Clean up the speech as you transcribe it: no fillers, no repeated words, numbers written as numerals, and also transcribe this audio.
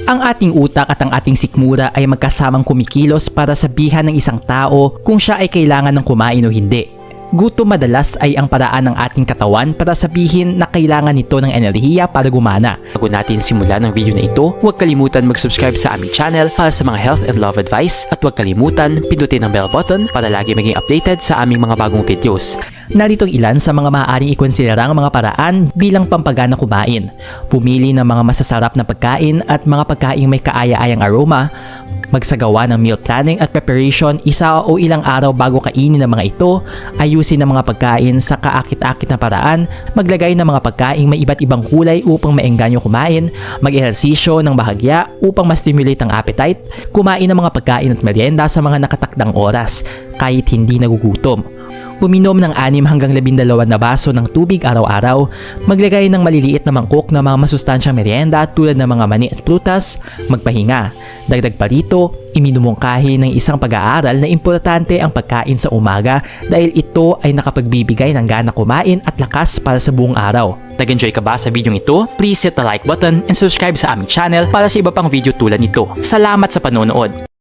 Ang ating utak at ang ating sikmura ay magkasamang kumikilos para sabihan ng isang tao kung siya ay kailangan ng kumain o hindi. Gutom madalas ay ang paraan ng ating katawan para sabihin na kailangan nito ng enerhiya para gumana. Bago natin simulan ang video na ito, huwag kalimutan mag-subscribe sa aming channel para sa mga health and love advice at huwag kalimutan pindutin ang bell button para lagi maging updated sa aming mga bagong videos. Narito ang ilan sa mga maaaring ikonsiderang mga paraan bilang pampagana kumain. Pumili ng mga masasarap na pagkain at mga pagkaing may kaaya-ayang aroma. Magsagawa ng meal planning at preparation isa o ilang araw bago kainin ng mga ito. Ayusin ang mga pagkain sa kaakit-akit na paraan. Maglagay ng mga pagkaing may iba't ibang kulay upang maengganyo kumain. Mag-ehersisyo ng bahagya upang ma-stimulate ang appetite. Kumain ng mga pagkain at merienda sa mga nakatakdang oras kahit hindi nagugutom. Uminom ng 6 hanggang 12 na baso ng tubig araw-araw. Maglagay ng maliliit na mangkok na mga masustansyang merienda tulad ng mga mani at prutas. Magpahinga. Dagdag pa rito, iminumungkahi ng isang pag-aaral na importante ang pagkain sa umaga dahil ito ay nakapagbibigay ng gana kumain at lakas para sa buong araw. Nag-enjoy ka ba sa video ito? Please hit the like button and subscribe sa aming channel para sa iba pang video tulad nito. Salamat sa panonood!